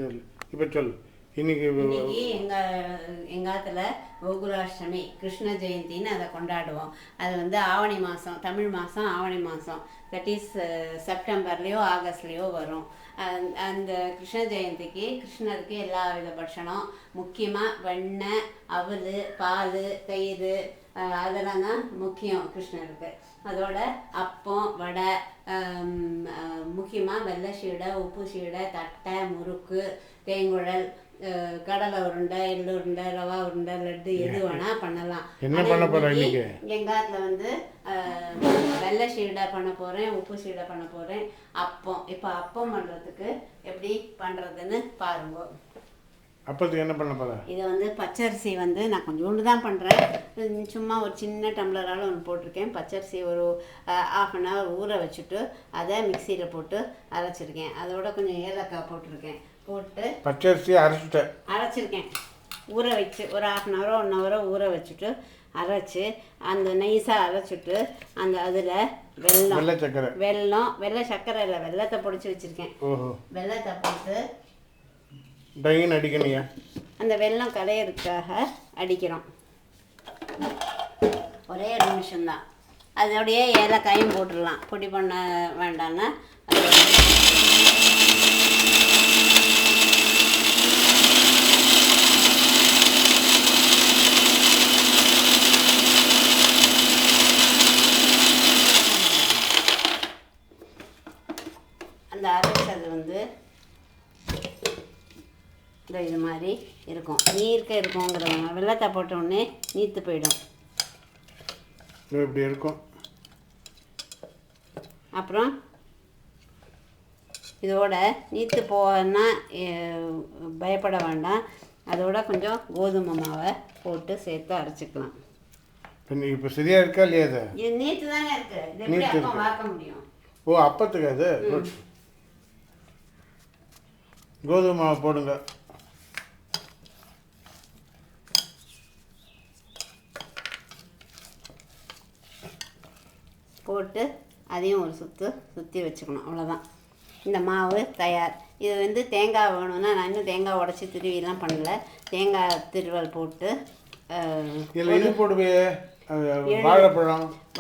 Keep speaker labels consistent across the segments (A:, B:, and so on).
A: இப்போ சொல். இன்னைக்கு
B: எங்காத்துல கோகுலாஷ்டமி கிருஷ்ண ஜெயந்தின்னு அதை கொண்டாடுவோம். அது வந்து ஆவணி மாதம், தமிழ் மாதம் ஆவணி மாதம், தட் இஸ் செப்டம்பர்லேயோ ஆகஸ்ட்லேயோ வரும். அந்த கிருஷ்ண ஜெயந்திக்கு கிருஷ்ணருக்கு எல்லா வித பட்சணம், முக்கியமாக வெண்ணெய், அவல், பால், தயிர், அதெல்லாம் தான் முக்கியம் கிருஷ்ணருக்கு. அதோட அப்பம், வடை, முக்கியமாக வெள்ளை சீடை, உப்பு சீடை, தட்டை, முறுக்கு, தேங்குழல், கடலை உருண்டை, எள்ளு உருண்டை, ரவா உருண்டை, லட்டு எது வேணால் பண்ணலாம்.
A: என்ன பண்ண போகிறேன் இன்னைக்கு?
B: எங்காத்தில் வந்து வெள்ளை சீடை பண்ண போகிறேன், உப்பு சீடை பண்ண போகிறேன், அப்பம். இப்போ அப்பம் பண்ணுறதுக்கு எப்படி பண்ணுறதுன்னு பாருங்க.
A: அப்பத்துக்கு என்ன பண்ண போகிறேன்?
B: இதை வந்து பச்சரிசி வந்து நான் கொஞ்சோண்டு தான் பண்ணுறேன். சும்மா ஒரு சின்ன டம்ளரால் ஒன்று போட்டிருக்கேன். பச்சரிசி ஒரு 1/2 hour ஊற வச்சுட்டு அதை மிக்சியில் போட்டு அரைச்சிருக்கேன். அதோட கொஞ்சம் ஏலக்காய் போட்டிருக்கேன். போட்டு
A: பச்சரிசி அரைச்சிருக்கேன்.
B: ஊற வச்சு ஒரு 1/2 hour 1 hour ஊற வச்சுட்டு அரைச்சி அந்த நைஸாக அரைச்சிட்டு அந்த அதில் வெல்லை சர்க்கரை இல்லை, வெல்லத்தை பொடிச்சு வச்சுருக்கேன். வெல்லத்தை போட்டு
A: டைன் அடிக்கணையா,
B: அந்த வெல்லம் கலையிறதுக்காக அடிக்கிறோம். ஒரே 1 நிமிஷம்தான். அதோடைய ஏலக்காயும் போட்டுடலாம், பொடி பண்ண வேண்டாம்னா. அந்த அரைச்சது வந்து இது மாதிரி இருக்கும், நீர்க்க இருக்குங்கிறவங்க வெள்ளத்தை போட்ட உடனே நீர்த்து போயிடும்.
A: இப்படி இருக்கும்.
B: அப்புறம் இதோட நீர்த்து போனா பயப்பட வேண்டாம். அதோட கொஞ்சம் கோதுமை மாவை போட்டு சேர்த்து அரைச்சிக்கலாம்.
A: இப்போ சரியா இருக்கா இல்லையா?
B: இது நீர்த்து தானே இருக்கு, இது எப்படி அப்பம் வார்க்க முடியும்?
A: ஓ, அப்பத்துக்கு அது கோதுமை மாவை போடுங்க.
B: போட்டு அதையும் ஒரு சுற்றி வச்சுக்கணும். அவ்வளோதான், இந்த மாவு தயார். இது வந்து தேங்காய் வேணும்னா நான் இன்னும் தேங்காய் உடச்சி திருவிலாம் பண்ணலை. தேங்காய் திருவல் போட்டு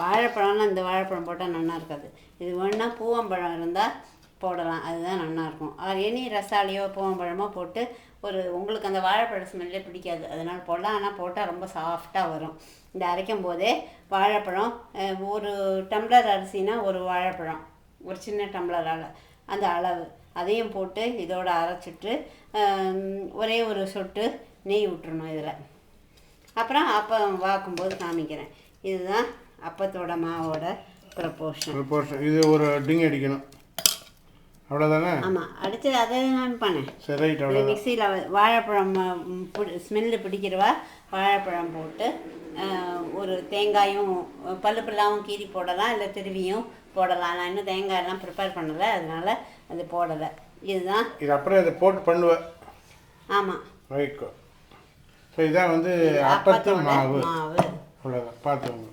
B: வாழைப்பழம்னா இந்த வாழைப்பழம் போட்டால் நல்லா இருக்காது. இது வேணுன்னா பூவம்பழம் இருந்தால் போடலாம், அதுதான் நல்லாயிருக்கும். எனி ரசாலியோ பூவம்பழமோ போட்டு உங்களுக்கு அந்த வாழைப்பழ ஸ்மெல்லே பிடிக்காது, அதனால் போடலாம். ஆனால் போட்டால் ரொம்ப சாஃப்டாக வரும். இந்த அரைக்கும் போதே வாழைப்பழம், 1 டம்ளர் அரிசினா 1 வாழைப்பழம், ஒரு சின்ன டம்ளரால் அந்த அளவு, அதையும் போட்டு இதோட அரைச்சிட்டு ஒரே ஒரு சொட்டு நெய் விட்டுறணும் இதில். அப்புறம் அப்பம் வாக்கும்போது காமிக்கிறேன். இதுதான் அப்பத்தோட மாவோட ப்ரப்போர்ஷன்.
A: இது ஒரு டிங் அடிக்கணும், அவ்வளோதானே?
B: ஆமாம், அடித்து அதை நான் பண்ணேன்.
A: சரி,
B: மிக்சியில் வாழைப்பழம் ஸ்மெல்லு பிடிக்கிறவா வாழைப்பழம் போட்டு ஒரு தேங்காயும் பல்லுப்பெல்லாம் கீறி போடலாம், இல்லை திருவியும் போடலாம். நான் இன்னும் தேங்காயெல்லாம் ப்ரிப்பேர் பண்ணலை, அதனால் அது போடலை. இதுதான்
A: இது. அப்புறம் இதை போட்டு பண்ணுவேன்.
B: ஆமாம்,
A: ரைட். ஸோ இதான் வந்து அப்பத்து மாவு. அவ்வளோதான், பார்த்துக்கோங்க.